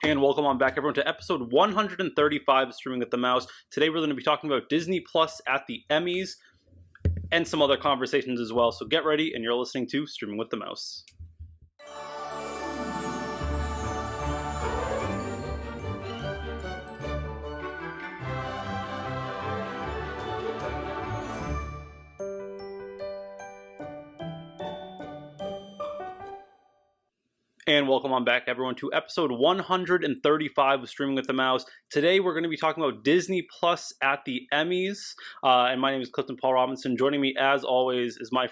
And welcome on back, everyone, to episode 135 of Streaming with the Mouse. Today we're going to be talking about Disney Plus at the Emmys and some other conversations as well. So get ready, and you're listening to Streaming with the Mouse. And welcome on back, everyone, to episode 135 of Streaming with the Mouse. Today, we're going to be talking about Disney Plus at the Emmys. And my name is Clifton Paul Robinson. Joining me, as always, is my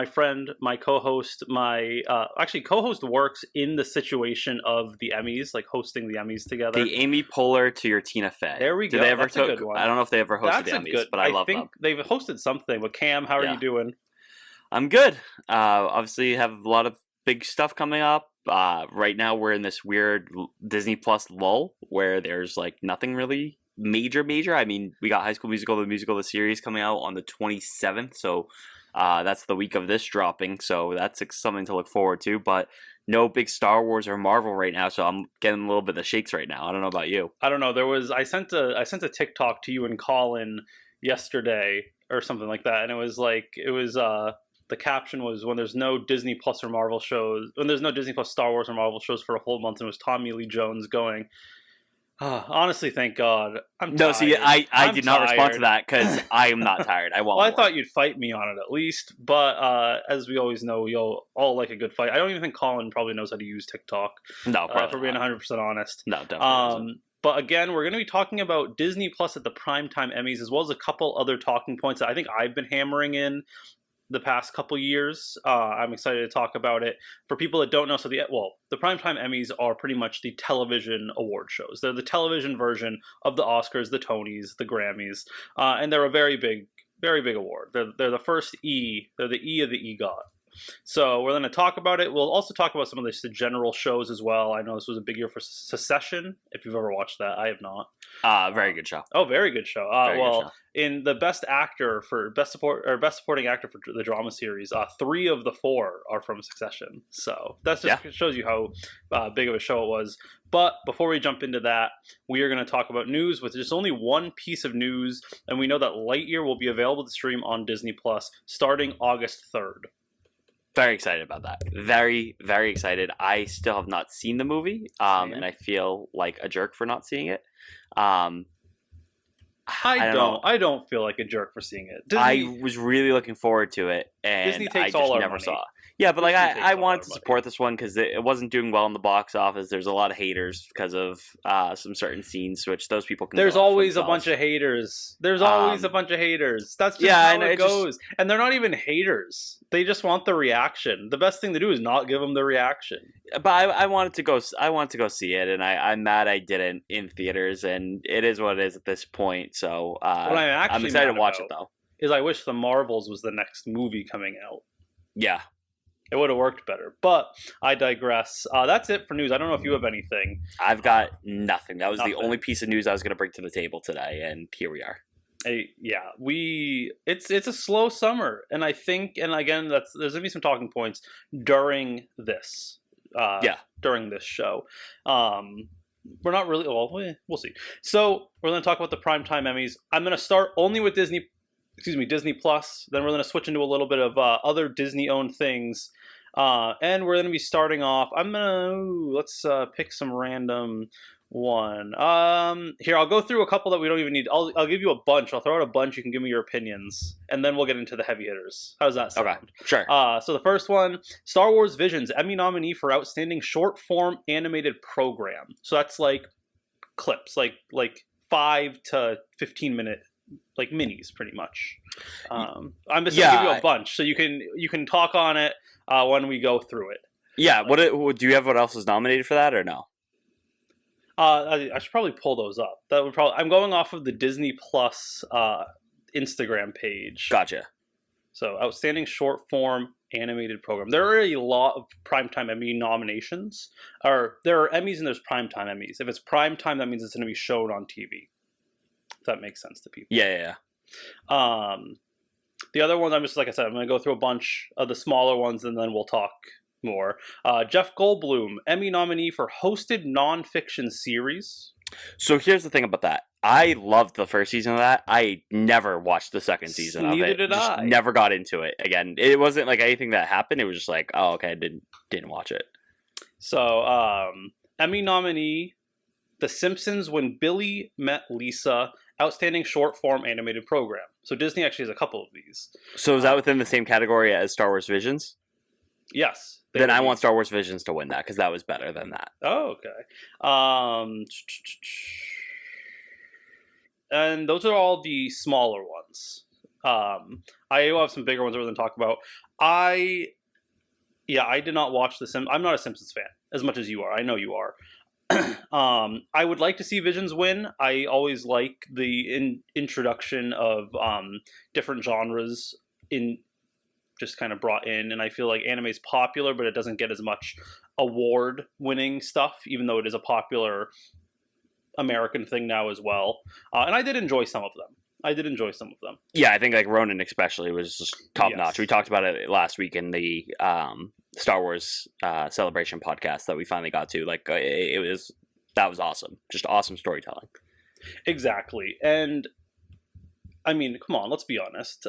friend, my co-host. Co-host works in the situation of the Emmys, like hosting the Emmys together. The Amy Poehler to your Tina Fey. There we go. That's a good one. I don't know if they ever hosted the Emmys, but I love them. I think they've hosted something. But Cam, how are you doing? I'm good. Obviously, have a lot of big stuff coming up. Right now we're in this weird Disney Plus lull where there's like nothing really major. I mean, we got High School Musical, the series coming out on the 27th. So that's the week of this dropping. So that's something to look forward to. But no big Star Wars or Marvel right now. So I'm getting a little bit of the shakes right now. I don't know about you. I don't know. I sent a TikTok to you and Colin yesterday or something like that. And the caption was, when there's no Disney Plus or Marvel shows, when there's no Disney Plus Star Wars or Marvel shows for a whole month, and it was Tommy Lee Jones going, honestly, thank God. I'm tired. No, see, I did not respond to that because I am not tired. I want Well, I more. thought you'd fight me on it at least, but as we always know, you'll all like a good fight. I don't even think Colin probably knows how to use TikTok. No, probably for being 100% honest. No, definitely. But again, we're going to be talking about Disney Plus at the Primetime Emmys, as well as a couple other talking points that I think I've been hammering in the past couple years. I'm excited to talk about it. For people that don't know, the Primetime Emmys are pretty much the television award shows. They're the television version of the Oscars, the Tonys, the Grammys, and they're a very big award. They're the first E. They're the E of the EGOT. So we're going to talk about it. We'll also talk about some of the general shows as well. I know this was a big year for Succession, if you've ever watched that. I have not. Very good show. Oh, very good show. Good show. In the best supporting actor for the drama series, 3 of the 4 are from Succession. So that just shows you how big of a show it was. But before we jump into that, we are going to talk about news with just only one piece of news, and we know that Lightyear will be available to stream on Disney Plus starting August 3rd. Very excited about that. Very, very excited. I still have not seen the movie, and I feel like a jerk for not seeing it. I don't feel like a jerk for seeing it. I was really looking forward to it, and Disney takes I just all our never money. saw it. Yeah, but I wanted to support this one because it wasn't doing well in the box office. There's a lot of haters because of some certain scenes, which those people can. There's always a bunch of haters. There's always a bunch of haters. That's just how it goes. And they're not even haters. They just want the reaction. The best thing to do is not give them the reaction. But I wanted to go. I wanted to go see it, and I'm mad I didn't in theaters. And it is what it is at this point. So I'm excited to watch it though. Is I wish The Marvels was the next movie coming out. Yeah. It would have worked better, but I digress. That's it for news. I don't know if you have anything. I've got nothing. That was the only piece of news I was going to bring to the table today, and here we are. It's a slow summer, and I think, and again, there's going to be some talking points during this. During this show. We're not really. Well, we'll see. So we're going to talk about the Primetime Emmys. I'm going to start only with Disney Plus. Then we're going to switch into a little bit of other Disney-owned things. And we're going to be starting off. Let's pick some random one. Here, I'll go through a couple that we don't even need. I'll give you a bunch. I'll throw out a bunch. You can give me your opinions. And then we'll get into the heavy hitters. How does that sound? Okay, sure. So the first one, Star Wars Visions, Emmy nominee for Outstanding Short-Form Animated Program. So that's like clips, like 5 to 15 minute like minis, pretty much. I'm just gonna give you a bunch, so you can talk on it when we go through it. Yeah. Do you have what else was nominated for that or no? I should probably pull those up. I'm going off of the Disney Plus Instagram page. Gotcha. So outstanding short form animated program. There are a lot of Primetime Emmy nominations. Or there are Emmys and there's Primetime Emmys. If it's Primetime, that means it's going to be shown on TV. If that makes sense to people. Yeah. The other ones, I'm just, like I said, I'm going to go through a bunch of the smaller ones and then we'll talk more. Jeff Goldblum, Emmy nominee for hosted nonfiction series. So here's the thing about that. I loved the first season of that. I never watched the second season of it. Neither did I. Never got into it. Again, it wasn't like anything that happened. It was just like, oh, okay, I didn't watch it. So, Emmy nominee, The Simpsons When Billy Met Lisa, outstanding short form animated program. So Disney actually has a couple of these. So is that within the same category as Star Wars Visions? Yes. Then I want Star Wars Visions to win that because that was better than that. Oh, okay. And those are all the smaller ones. I have some bigger ones that we're going to talk about. I did not watch The Simpsons. I'm not a Simpsons fan as much as you are. I know you are. I would like to see Visions win. I always like the introduction of different genres in just kind of brought in, and I feel like anime is popular, but it doesn't get as much award-winning stuff, even though it is a popular American thing now as well. And I did enjoy some of them. Yeah, I think like Ronin especially was just top notch. We talked about it last week in the Star Wars Celebration podcast that we finally got to. Like that was awesome. Just awesome storytelling. Exactly. And I mean, come on, let's be honest.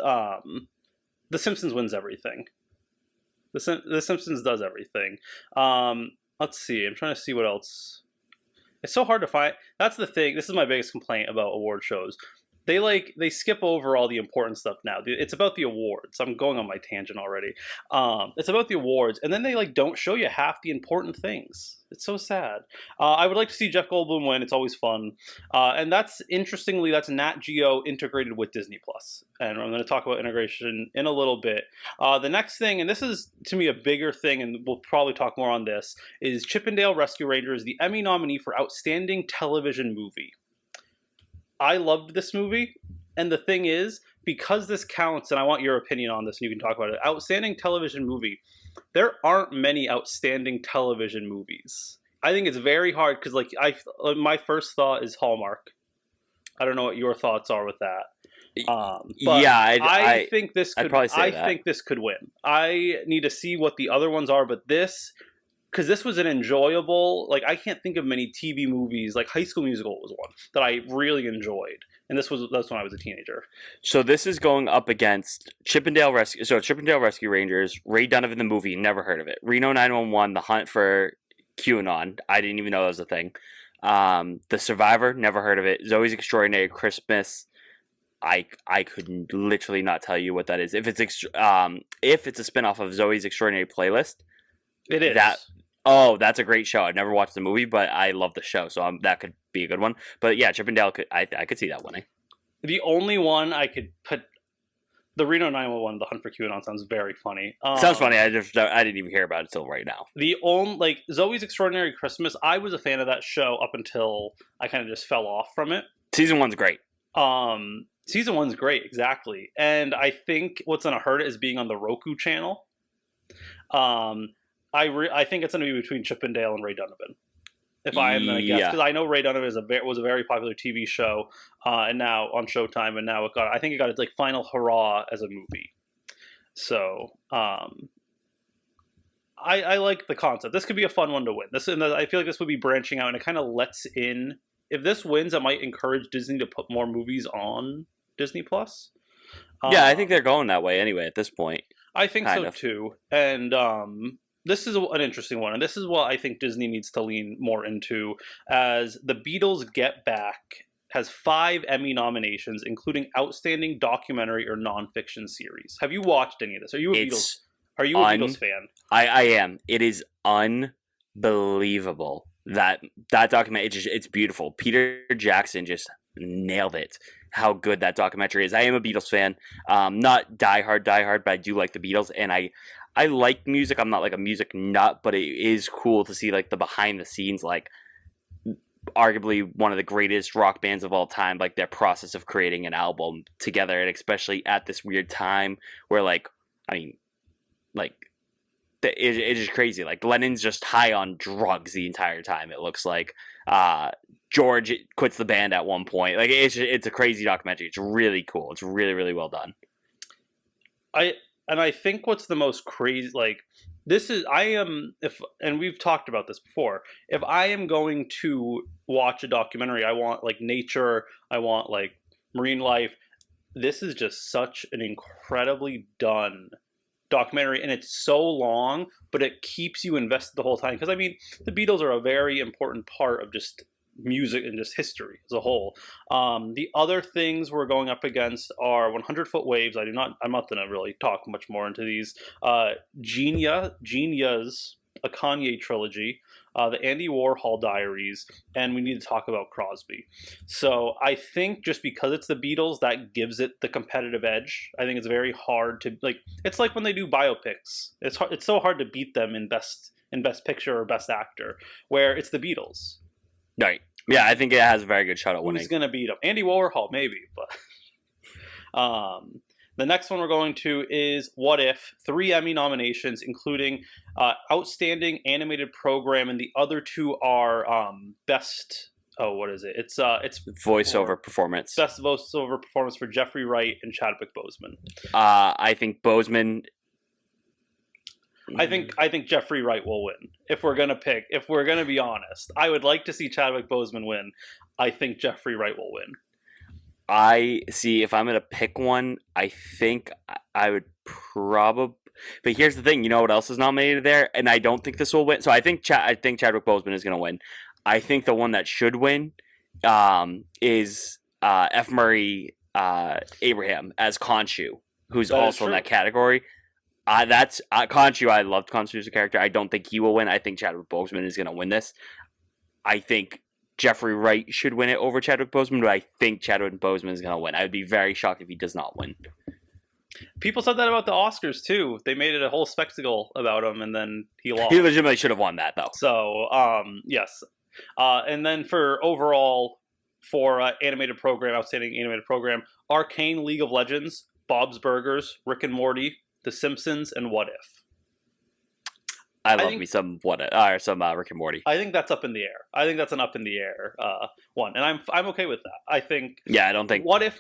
The Simpsons wins everything. The Simpsons does everything. Let's see. I'm trying to see what else. It's so hard to find. That's the thing. This is my biggest complaint about award shows. They skip over all the important stuff now. It's about the awards. I'm going on my tangent already. It's about the awards, and then they don't show you half the important things. It's so sad. I would like to see Jeff Goldblum win. It's always fun. And that's Nat Geo integrated with Disney Plus. And I'm going to talk about integration in a little bit. The next thing, and this is to me a bigger thing, and we'll probably talk more on this, is Chip 'n Dale Rescue Rangers, the Emmy nominee for Outstanding Television Movie. I loved this movie, and the thing is, because this counts, and I want your opinion on this, and you can talk about it, outstanding television movie, there aren't many outstanding television movies. I think it's very hard, because my first thought is Hallmark. I don't know what your thoughts are with that. I think this could. I think this could win. I need to see what the other ones are, but because this was an enjoyable, I can't think of many TV movies, High School Musical was one that I really enjoyed, and that's when I was a teenager. So this is going up against Chip 'n Dale Rescue Rangers, Ray Donovan the movie, never heard of it. Reno 911, The Hunt for QAnon, I didn't even know that was a thing. The Survivor, never heard of it. Zoe's Extraordinary Christmas, I could literally not tell you what that is. If it's a spinoff of Zoe's Extraordinary Playlist, it is. That's a great show. I've never watched the movie, but I love the show, so that could be a good one. But yeah, Chip 'n Dale, I could see that winning. The only one I could put, the Reno 911, The Hunt for QAnon sounds very funny. Sounds funny. I didn't even hear about it till right now. The only Zoe's Extraordinary Christmas, I was a fan of that show up until I kind of just fell off from it. Season 1's great. Season 1's great, exactly. And I think what's going to hurt it is being on the Roku channel. I think it's going to be between Chip 'n Dale and Ray Donovan, if I am going to guess, because I know Ray Donovan was a very popular TV show, and now on Showtime, and now I think it got its final hurrah as a movie. So I like the concept. This could be a fun one to win. I feel like this would be branching out, and it kind of lets in. If this wins, it might encourage Disney to put more movies on Disney Plus. Yeah, I think they're going that way anyway at this point. I think so too, and this is an interesting one, and this is what I think Disney needs to lean more into, as The Beatles Get Back has 5 Emmy nominations, including Outstanding Documentary or Nonfiction Series. Have you watched any of this? Are you a Beatles fan? I am. It is unbelievable. That documentary, it's beautiful. Peter Jackson just nailed it. How good that documentary is. I am a Beatles fan. Not diehard, but I do like the Beatles, and I like music. I'm not a music nut, but it is cool to see the behind the scenes, arguably one of the greatest rock bands of all time, their process of creating an album together, and especially at this weird time where it's just crazy. Lennon's just high on drugs the entire time. It looks like George quits the band at one point. It's a crazy documentary. It's really cool. It's really, really well done. I think what's the most crazy, and we've talked about this before. If I am going to watch a documentary, I want like nature, I want like marine life. This is just such an incredibly done documentary, and it's so long, but it keeps you invested the whole time. Because I mean, the Beatles are a very important part of just music and just history as a whole. The other things we're going up against are 100-Foot Waves. I'm not going to really talk much more into these. Genia's a Kanye trilogy, the Andy Warhol Diaries, and we need to talk about Crosby. So I think just because it's the Beatles, that gives it the competitive edge. I think it's very hard to like. It's like when they do biopics. It's so hard to beat them in best picture or best actor, where it's the Beatles. Right. Yeah, I think it has a very good shot at winning. Who's going to beat him? Andy Warhol, maybe, but. The next one we're going to is What If? 3 Emmy nominations, including Outstanding Animated Program, and the other 2 are Best. Oh, what is it? It's voiceover performance. Best voiceover performance for Jeffrey Wright and Chadwick Boseman. I think Boseman. I think Jeffrey Wright will win. If we're gonna be honest, I would like to see Chadwick Boseman win. I think Jeffrey Wright will win. I see. If I'm gonna pick one, I think I would probably. But here's the thing. You know what else is nominated there, and I don't think this will win. So I think Chadwick Boseman is gonna win. I think the one that should win is F. Murray Abraham as Khonshu, who's also in that category. That's Khonshu. I loved Khonshu as a character. I don't think he will win. I think Chadwick Boseman is going to win this. I think Jeffrey Wright should win it over Chadwick Boseman, but I think Chadwick Boseman is going to win. I would be very shocked if he does not win. People said that about the Oscars too. They made it a whole spectacle about him, and then he lost. He legitimately should have won that, though. So, yes. And then for overall, for animated program, outstanding animated program, Arcane, League of Legends, Bob's Burgers, Rick and Morty, The Simpsons, and What If. I love me some Rick and Morty. I think that's up in the air. I think that's an up in the air one, and I'm okay with that. I think. Yeah, I don't think What If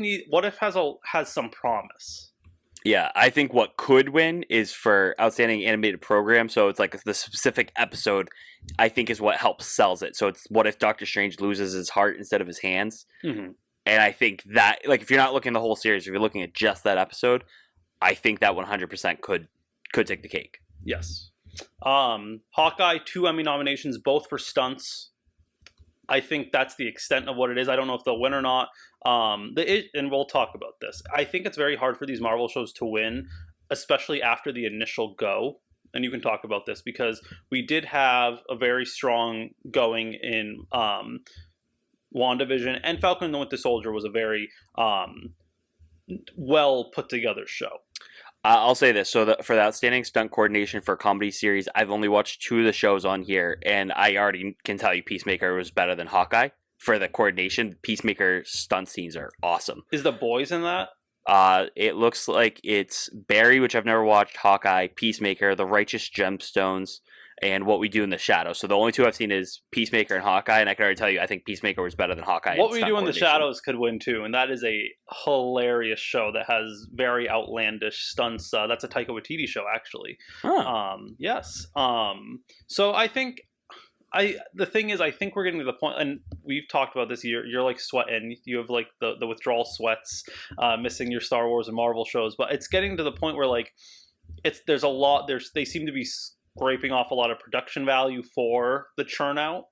has some promise. Yeah, I think what could win is for outstanding animated program. So it's like the specific episode, I think, is what helps sells it. So it's what if Doctor Strange loses his heart instead of his hands? Mm-hmm. And I think that, like, if you're not looking at the whole series, if you're looking at just that episode, I think that 100% could take the cake. Yes. Hawkeye, 2 Emmy nominations, both for stunts. I think that's the extent of what it is. I don't know if they'll win or not. And we'll talk about this. I think it's very hard for these Marvel shows to win, especially after the initial go. And you can talk about this because we did have a very strong going in WandaVision, and Falcon and the Winter Soldier was a very well put together show. I'll say this. So for the outstanding stunt coordination for a comedy series, I've only watched 2 of the shows on here, and I already can tell you Peacemaker was better than Hawkeye. For the coordination, Peacemaker stunt scenes are awesome. Is The Boys in that? It looks like it's Barry, which I've never watched, Hawkeye, Peacemaker, The Righteous Gemstones, and What We Do in the Shadows. So the only 2 I've seen is Peacemaker and Hawkeye, and I can already tell you I think Peacemaker was better than Hawkeye. What We Do in the Shadows could win too, and that is a hilarious show that has very outlandish stunts. That's a Taika Waititi show, actually. Huh. Yes. So I think the thing is, I think we're getting to the point, and we've talked about this. You're like sweating. You have like the withdrawal sweats, missing your Star Wars and Marvel shows, but it's getting to the point where like there's a lot. They seem to be scraping off a lot of production value for the churn out,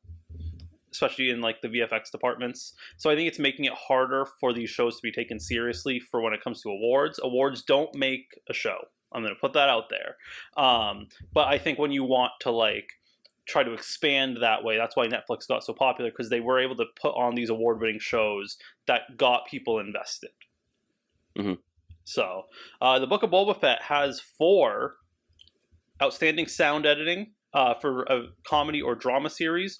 especially in like the VFX departments. So I think it's making it harder for these shows to be taken seriously for when it comes to awards. Awards don't make a show. I'm going to put that out there. But I think when you want to like try to expand that way, that's why Netflix got so popular, because they were able to put on these award-winning shows that got people invested. Mm-hmm. So the Book of Boba Fett has 4 outstanding sound editing for a comedy or drama series,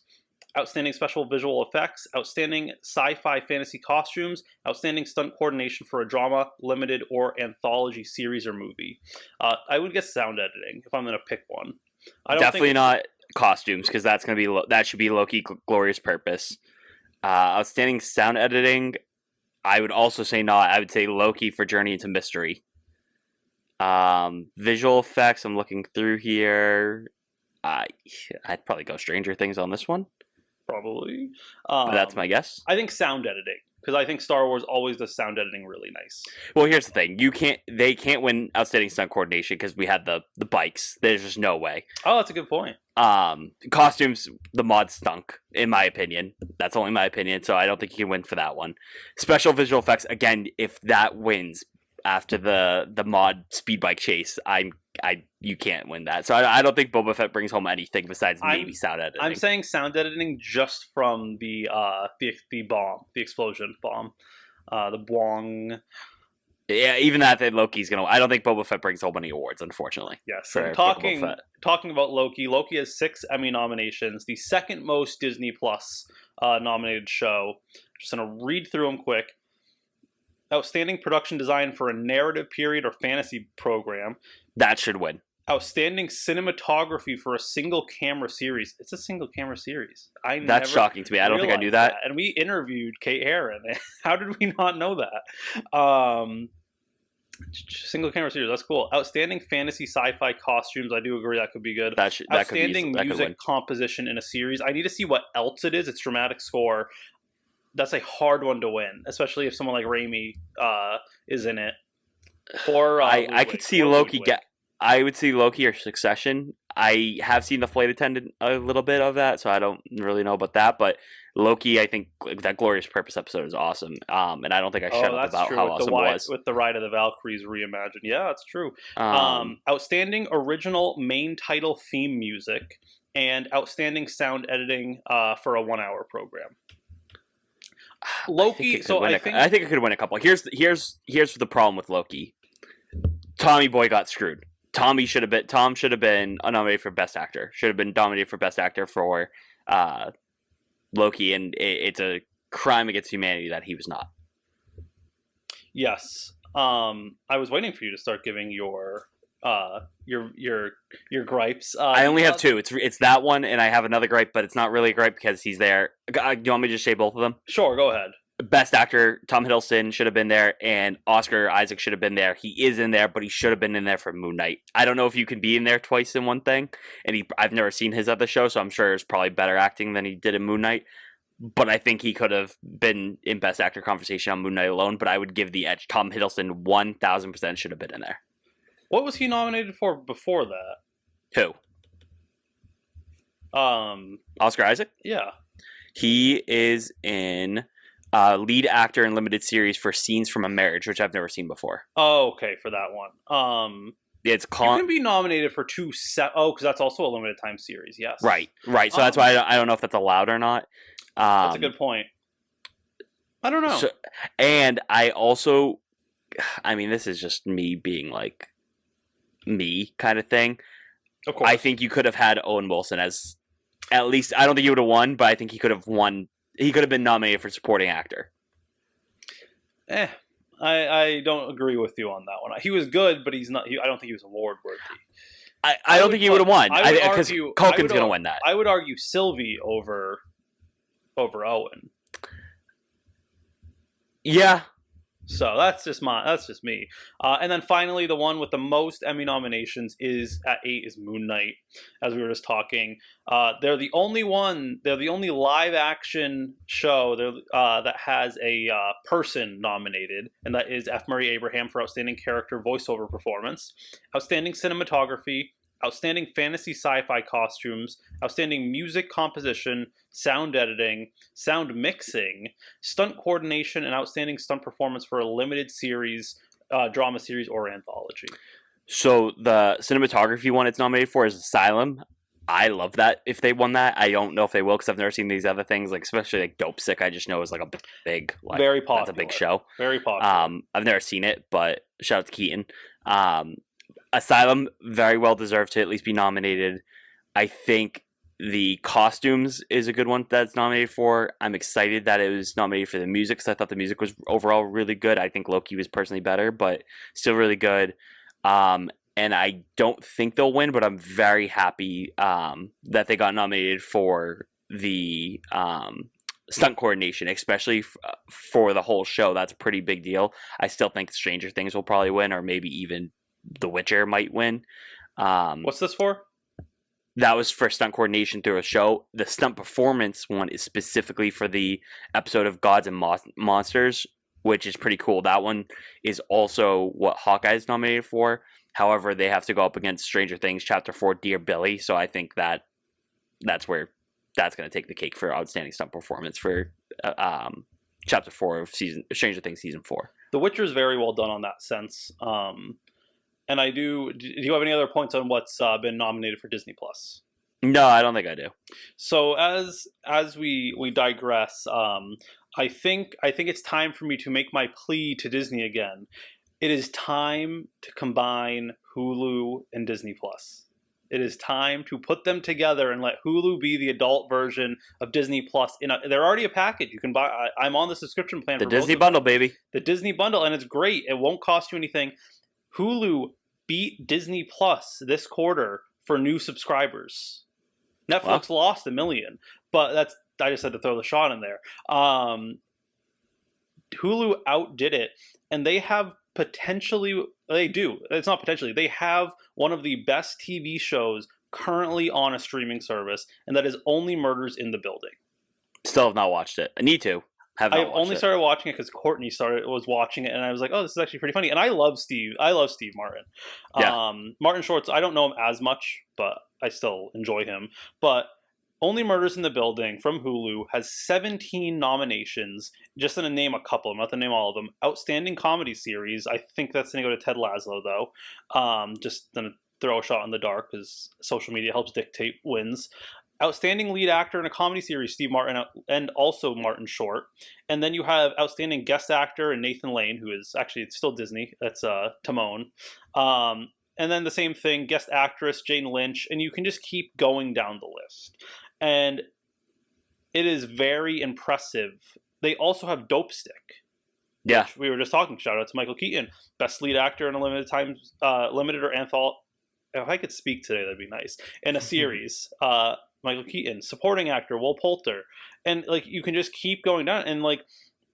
outstanding special visual effects, outstanding sci-fi fantasy costumes, outstanding stunt coordination for a drama, limited, or anthology series or movie. I would guess sound editing if I'm going to pick one. Definitely not costumes, because that's going to be that should be Loki Glorious Purpose. Outstanding sound editing, I would also say not. I would say Loki for Journey into Mystery. Visual effects. I'm looking through here. I'd probably go Stranger Things on this one. Probably. But that's my guess. I think sound editing, because I think Star Wars always does sound editing really nice. Well, here's the thing: they can't win outstanding stunt coordination because we had the bikes. There's just no way. Oh, that's a good point. Costumes, the mod stunk, in my opinion. That's only my opinion, so I don't think you can win for that one. Special visual effects, again, if that wins after the mod speed bike chase, you can't win that. So I don't think Boba Fett brings home anything besides maybe sound editing. I'm saying sound editing just from the bomb, the explosion bomb, the boing. Yeah, even that, then Loki's gonna. I don't think Boba Fett brings home any awards, unfortunately. Yes. So talking about Loki, Loki has 6 Emmy nominations, the second most Disney Plus nominated show. Just gonna read through them quick. Outstanding production design for a narrative period or fantasy program. That should win. Outstanding cinematography for a single camera series. It's a single camera series. That's shocking to me. I don't think I knew that. And we interviewed Kate Herron. How did we not know that? Single camera series. That's cool. Outstanding fantasy sci-fi costumes. I do agree that could be good. Outstanding music composition in a series. I need to see what else it is. It's dramatic score. That's a hard one to win, especially if someone like Raimi is in it. Or I could see Loki get. I would see Loki or Succession. I have seen the flight attendant a little bit of that, so I don't really know about that. But Loki, I think that Glorious Purpose episode is awesome, and I don't think I shut up about how awesome it was. With the Ride of the Valkyries reimagined. Yeah, that's true. Outstanding original main title theme music and outstanding sound editing for a 1-hour program. Loki. I think it could win a couple. Here's the problem with Loki. Tommy Boy got screwed. Tom should have been nominated for Best Actor. Should have been nominated for Best Actor for Loki, and it's a crime against humanity that he was not. Yes. I was waiting for you to start giving your gripes. I only have 2. It's that one, and I have another gripe, but it's not really a gripe because he's there. Do you want me to just say both of them? Sure, go ahead. Best Actor, Tom Hiddleston should have been there, and Oscar Isaac should have been there. He is in there, but he should have been in there for Moon Knight. I don't know if you can be in there twice in one thing, and I've never seen his other show, so I'm sure it's probably better acting than he did in Moon Knight. But I think he could have been in Best Actor conversation on Moon Knight alone, but I would give the edge. Tom Hiddleston 1,000% should have been in there. What was he nominated for before that? Who? Oscar Isaac? Yeah. He is in lead actor in limited series for Scenes from a Marriage, which I've never seen before. Oh, okay, for that one. You can be nominated for 2 because that's also a limited time series, yes. Right. So that's why I don't know if that's allowed or not. That's a good point. I don't know. And I also, this is just me being like me kind of thing. Of course. I think you could have had Owen Wilson as, at least, I don't think he would have won, but I think he could have won. He could have been nominated for supporting actor. I don't agree with you on that one. He was good, but he's not. I don't think he was award worthy. I don't think he would have won. Because Culkin's going to win that. I would argue Sylvie over Owen. Yeah. So that's just me. And then finally, the one with the most Emmy nominations is at 8 is Moon Knight, as we were just talking. They're the only live action show that has a person nominated, and that is F. Murray Abraham for outstanding character voiceover performance, outstanding cinematography, outstanding fantasy sci-fi costumes, outstanding music composition, sound editing, sound mixing, stunt coordination, and outstanding stunt performance for a limited series, drama series, or anthology. So the cinematography one it's nominated for is Asylum. I love that if they won that. I don't know if they will because I've never seen these other things, like especially like Dope Sick. I just know is like a big, like, very popular. That's a big show. Very popular. I've never seen it, but shout out to Keaton. Asylum, very well deserved to at least be nominated. I think the costumes is a good one that's nominated for. I'm excited that it was nominated for the music because I thought the music was overall really good. I think Loki was personally better, but still really good. And I don't think they'll win, but I'm very happy that they got nominated for the stunt coordination, especially for the whole show. That's a pretty big deal. I still think Stranger Things will probably win, or maybe even The Witcher might win. What's this for? That was for stunt coordination through a show. The stunt performance one is specifically for the episode of Gods and Monsters, which is pretty cool. That one is also what Hawkeye is nominated for. However, they have to go up against Stranger Things Chapter 4, Dear Billy. So I think that's where that's going to take the cake for outstanding stunt performance for Chapter 4 of Stranger Things Season 4. The Witcher is very well done on that sense. And do you have any other points on what's been nominated for Disney Plus? No, I don't think I do. So as we digress, I think it's time for me to make my plea to Disney again. It is time to combine Hulu and Disney Plus. It is time to put them together and let Hulu be the adult version of Disney Plus. They're already a package. You can buy. I'm on the subscription plan. The Disney bundle, baby. The Disney bundle, and it's great. It won't cost you anything. Hulu beat Disney Plus this quarter for new subscribers. Netflix lost 1 million, but I just had to throw the shot in there. Hulu outdid it, and they have it's not potentially, they have one of the best TV shows currently on a streaming service, and that is Only Murders in the Building. Still have not watched it. I need to. I've only started watching it because Courtney was watching it, and I was like, "Oh, this is actually pretty funny." And I love Steve Martin. Yeah. Martin Short's. I don't know him as much, but I still enjoy him. But Only Murders in the Building from Hulu has 17 nominations. Just going to name a couple. I'm not going to name all of them. Outstanding Comedy Series. I think that's going to go to Ted Lasso, though. Just going to throw a shot in the dark because social media helps dictate wins. Outstanding Lead Actor in a Comedy Series, Steve Martin, and also Martin Short. And then you have Outstanding Guest Actor in Nathan Lane, who is actually still Disney. That's Timon. And then the same thing, Guest Actress, Jane Lynch. And you can just keep going down the list. And it is very impressive. They also have Dope Stick. Yeah. We were just talking. Shout out to Michael Keaton. Best Lead Actor in a limited or anthology. If I could speak today, that'd be nice. In a series. Michael Keaton, supporting actor Will Poulter, and like you can just keep going down. And like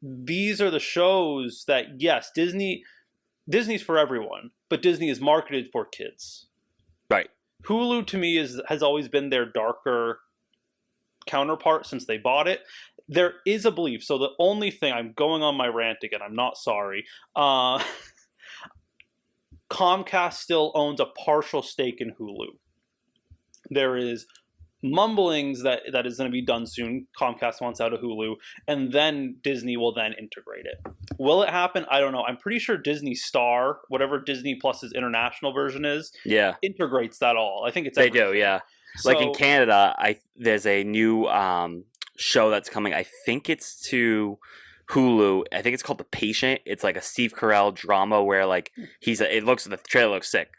these are the shows that yes, Disney's for everyone, but Disney is marketed for kids. Right. Hulu to me has always been their darker counterpart since they bought it. There is a belief. So the only thing, I'm going on my rant again. I'm not sorry. Comcast still owns a partial stake in Hulu. There is mumblings that is going to be done soon. Comcast wants out of Hulu, and then Disney will then integrate it. Will it happen? I don't know. I'm pretty sure Disney Star, whatever Disney Plus's international version is, integrates that all. I think it's everything. They do, yeah. So, like in Canada, there's a new show that's coming. I think it's to Hulu. I think it's called The Patient. It's like a Steve Carell drama where like the trailer looks sick.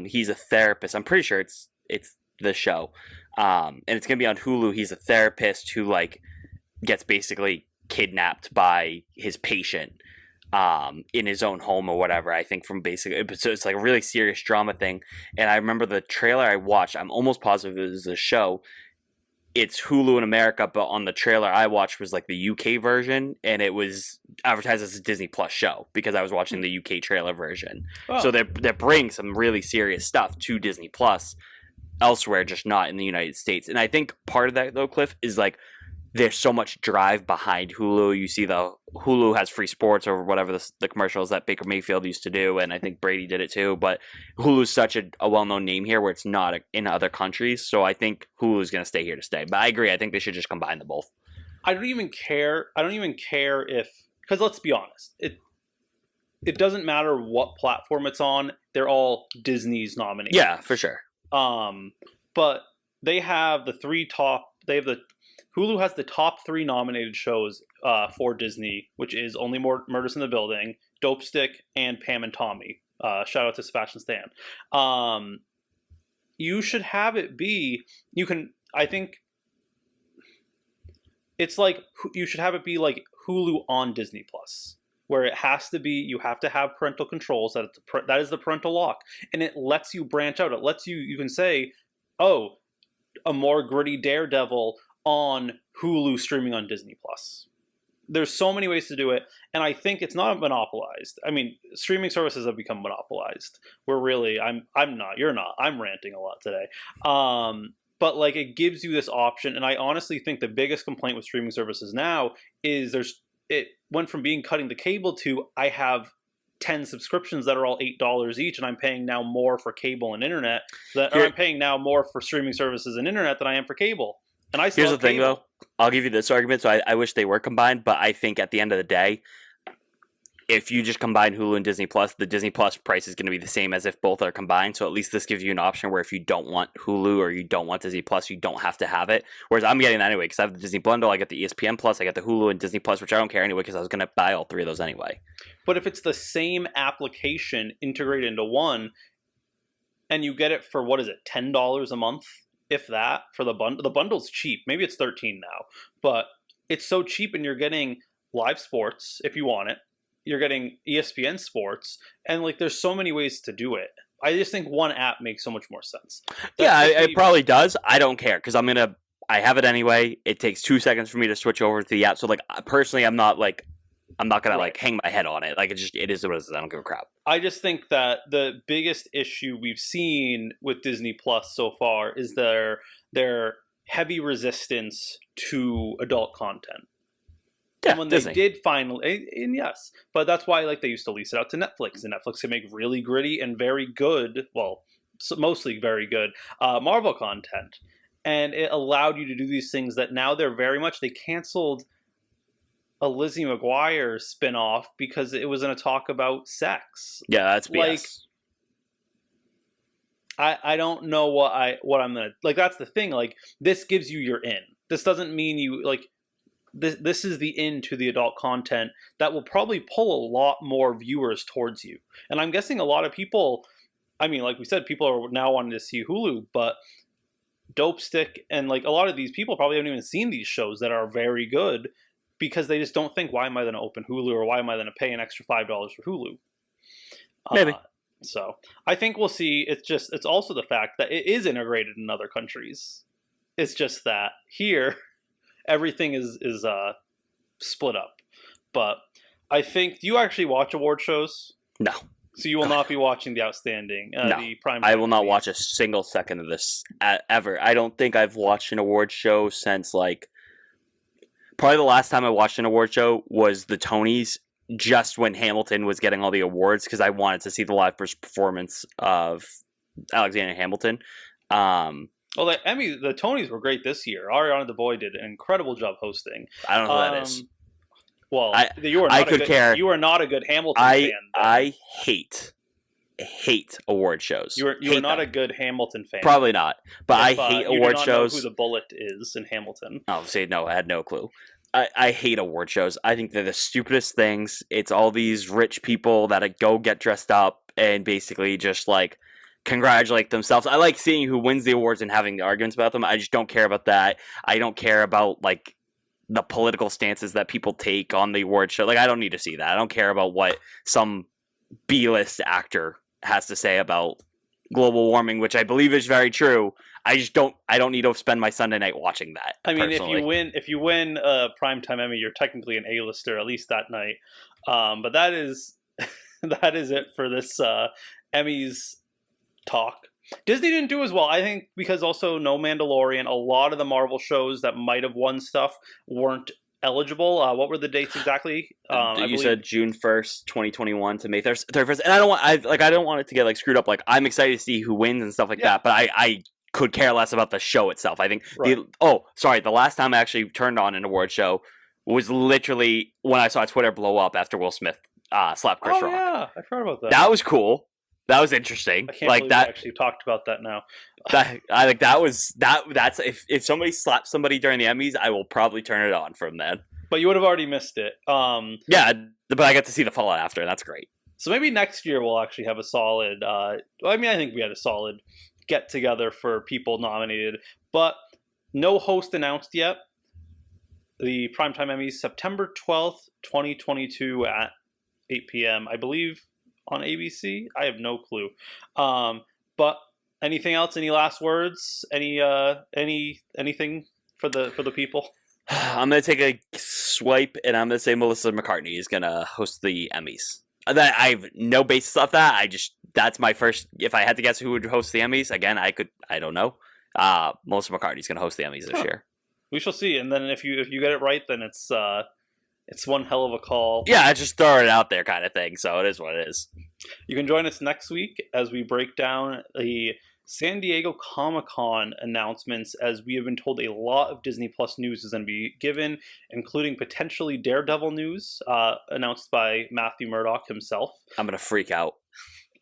He's a therapist. I'm pretty sure it's the show. And it's gonna be on Hulu. He's a therapist who like gets basically kidnapped by his patient in his own home or whatever. I think so it's like a really serious drama thing. And I remember the trailer I watched. I'm almost positive it was a show. It's Hulu in America, but on the trailer I watched was like the UK version, and it was advertised as a Disney Plus show because I was watching the UK trailer version. Oh. So they're bringing some really serious stuff to Disney Plus elsewhere, just not in the United States. And I think part of that though, Cliff, is like there's so much drive behind Hulu. You see the Hulu has free sports or whatever the commercials that Baker Mayfield used to do, and I think Brady did it too. But Hulu's such a well-known name here where it's not in other countries. So I think Hulu's going to stay here to stay. But I agree. I think they should just combine the both. I don't even care if, because let's be honest, it doesn't matter what platform it's on. They're all Disney's nominations. Yeah, for sure. But they have Hulu has the top 3 nominated shows for Disney, which is Only Murders in the Building, Dope Stick, and Pam and Tommy. Shout out to Sebastian Stan. You should have it be. I think it's like you should have it be like Hulu on Disney Plus, where it has to be. You have to have parental controls. That is the parental lock, and it lets you branch out. It lets you can say, oh, a more gritty Daredevil on Hulu streaming on Disney Plus. there's so many ways to do it, and I think it's not monopolized. I mean, streaming services have become monopolized. We're really, I'm not, you're not. I'm ranting a lot today. But like it gives you this option, and I honestly think the biggest complaint with streaming services now is it went from being cutting the cable to I have 10 subscriptions that are all $8 each, and I'm paying now more for cable and internet or I'm paying now more for streaming services and internet than I am for cable. And I still Here's the thing, cable. though. I'll give you this argument. So I wish they were combined, but I think at the end of the day, if you just combine Hulu and Disney Plus, the Disney Plus price is going to be the same as if both are combined. So at least this gives you an option where if you don't want Hulu or you don't want Disney Plus, you don't have to have it. Whereas I'm getting that anyway because I have the Disney bundle, I get the ESPN Plus, I get the Hulu and Disney Plus, which I don't care anyway because I was going to buy all three of those anyway. But if it's the same application integrated into one, and you get it for, what is it, $10 a month? If that, for the bundle. The bundle's cheap. Maybe it's $13 now. But it's so cheap, and you're getting live sports if you want it. You're getting ESPN Sports, and like there's so many ways to do it. I just think one app makes so much more sense. It probably does. I don't care because I have it anyway. It takes 2 seconds for me to switch over to the app. So like personally, I'm not gonna like hang my head on it. Like it is what it is. I don't give a crap. I just think that the biggest issue we've seen with Disney Plus so far is their heavy resistance to adult content. Yeah, and when Disney. they did finally, and yes, but that's why like they used to lease it out to Netflix, and Netflix can make really gritty and very good, well, mostly very good Marvel content, and it allowed you to do these things that now they're very much. They canceled a Lizzie McGuire spinoff because it was going to talk about sex. Yeah, that's BS. Like, I don't know what I'm gonna like. That's the thing. Like, this gives you your in. This doesn't mean you like. This is the in to the adult content that will probably pull a lot more viewers towards you. And I'm guessing a lot of people, I mean, like we said, people are now wanting to see Hulu, but Dope Stick and like a lot of these people probably haven't even seen these shows that are very good because they just don't think, why am I going to open Hulu or why am I going to pay an extra $5 for Hulu? Maybe. So I think we'll see. It's also the fact that it is integrated in other countries. It's just that here, everything is split up. But I think, do you actually watch award shows? No. So you will not be watching the Outstanding, no. the Prime. I will not watch a single second of this ever. I don't think I've watched an award show since like probably the last time I watched an award show was the Tonys, just when Hamilton was getting all the awards because I wanted to see the live performance of Alexander Hamilton. Well, the Emmy, the Tonys were great this year. Ariana DeBoy did an incredible job hosting. I don't know who that is. Well, you are not a good Hamilton fan. I hate award shows. You are not a good Hamilton fan. Probably not. But I hate award shows. Know who the bullet is in Hamilton? Oh, say no. I had no clue. I hate award shows. I think they're the stupidest things. It's all these rich people that go get dressed up and basically just like congratulate themselves. I like seeing who wins the awards and having the arguments about them. I just don't care about that. I don't care about like the political stances that people take on the award show. Like I don't need to see that. I don't care about what some B-list actor has to say about global warming, which I believe is very true. I don't need to spend my Sunday night watching that. I mean, personally. if you win a primetime Emmy, you're technically an A-lister, at least that night. But that is it for this Emmys talk. Disney didn't do as well, I think, because also no Mandalorian. A lot of the Marvel shows that might have won stuff weren't eligible. What were the dates exactly? You said June 1st, 2021 to May 31st. And I don't want it to get like screwed up. Like I'm excited to see who wins and stuff like that, but I could care less about the show itself. I think the last time I actually turned on an award show was literally when I saw Twitter blow up after Will Smith slapped Chris Rock. Yeah, I've heard about that. That was cool. That was interesting. I can't believe we actually talked about that now. I think that's if somebody slaps somebody during the Emmys, I will probably turn it on from then. But you would have already missed it. Yeah, but I get to see the fallout after, and that's great. So maybe next year we'll actually have a solid. I think we had a solid get together for people nominated, but no host announced yet. The Primetime Emmys, September 12th, 2022 at 8 p.m. I believe. On ABC? I have no clue. But anything else? Any last words? Anything for the people? I'm gonna take a swipe, and I'm going to say Melissa McCartney is going to host the Emmys. That I have no basis of that. That's my first. If I had to guess who would host the Emmys, again, I don't know. Melissa McCartney's going to host the Emmys this year. We shall see. And then if you get it right, then it's one hell of a call. Yeah, I just throw it out there kind of thing. So it is what it is. You can join us next week as we break down the San Diego Comic-Con announcements, as we have been told a lot of Disney Plus news is going to be given, including potentially Daredevil news announced by Matthew Murdock himself. I'm going to freak out.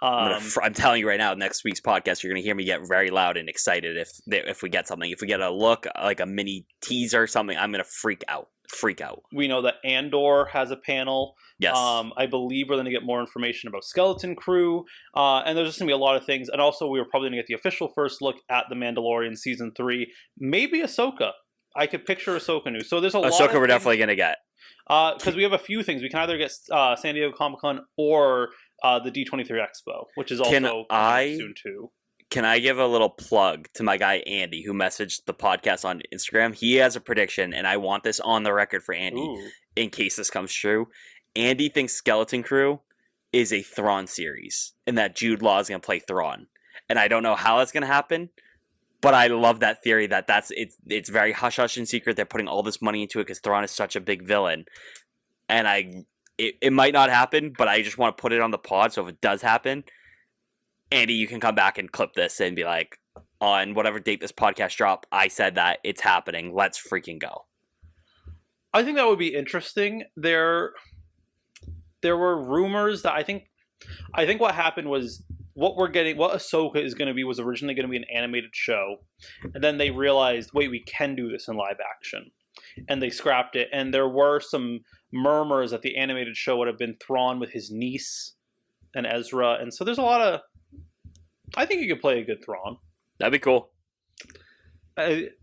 I'm telling you right now, next week's podcast, you're going to hear me get very loud and excited if we get something. If we get a look, like a mini teaser or something, I'm going to freak out. We know that Andor has a panel. Yes. I believe we're going to get more information about Skeleton Crew. And there's just going to be a lot of things. And also, we were probably going to get the official first look at The Mandalorian Season 3. Maybe Ahsoka. I could picture Ahsoka news. So there's a lot of Ahsoka we're definitely going to get. Because we have a few things. We can either get San Diego Comic-Con or the D23 Expo, which is also soon too. Can I give a little plug to my guy Andy, who messaged the podcast on Instagram? He has a prediction, and I want this on the record for Andy in case this comes true. Andy thinks Skeleton Crew is a Thrawn series, and that Jude Law is going to play Thrawn. And I don't know how that's going to happen, but I love that theory that it's very hush-hush and secret. They're putting all this money into it because Thrawn is such a big villain. And it might not happen, but I just want to put it on the pod, so if it does happen, Andy, you can come back and clip this and be like, on whatever date this podcast drop, I said that it's happening. Let's freaking go. I think that would be interesting. There were rumors that I think what happened was what Ahsoka is going to be was originally going to be an animated show, and then they realized, wait, we can do this in live action, and they scrapped it. And there were some murmurs that the animated show would have been Thrawn with his niece and Ezra, and so there's a lot of. I think you could play a good Thrawn. That'd be cool.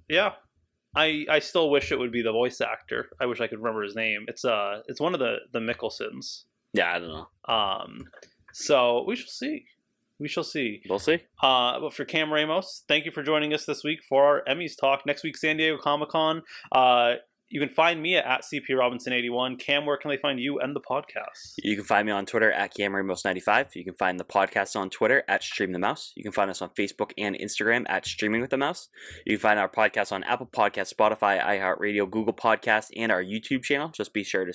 Yeah. I still wish it would be the voice actor. I wish I could remember his name. It's one of the Mickelsons. Yeah, I don't know. So we shall see. We'll see. But for Cam Ramos, thank you for joining us this week for our Emmys talk. Next week, San Diego Comic-Con. You can find me at CPRobinson81. Cam, where can they find you and the podcast? You can find me on Twitter at CamRamos95. You can find the podcast on Twitter at Stream the Mouse. You can find us on Facebook and Instagram at Streaming with the Mouse. You can find our podcast on Apple Podcasts, Spotify, iHeartRadio, Google Podcasts, and our YouTube channel. Just be sure to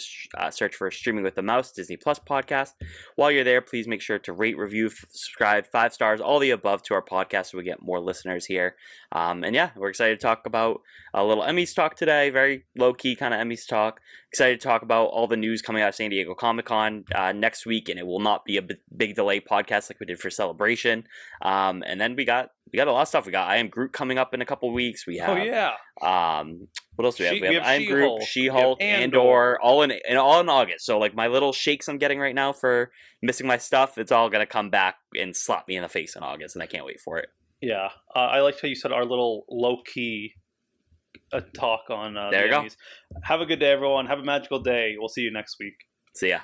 search for Streaming with the Mouse, Disney Plus podcast. While you're there, please make sure to rate, review, subscribe, 5 stars, all the above to our podcast so we get more listeners here. And yeah, we're excited to talk about a little Emmys talk today. Very low-key kind of Emmys talk. Excited to talk about all the news coming out of San Diego Comic-Con next week, and it will not be a big delay podcast like we did for Celebration. And then we got a lot of stuff. We got I Am Groot coming up in a couple weeks. We have what else do we have? We have I Am Groot, She-Hulk, Andor, all in August. So like my little shakes I'm getting right now for missing my stuff, it's all gonna come back and slap me in the face in August, and I can't wait for it. Yeah, I liked how you said our little low-key talk on there you Emmys. Have a good day, everyone. Have a magical day. We'll see you next week. See ya.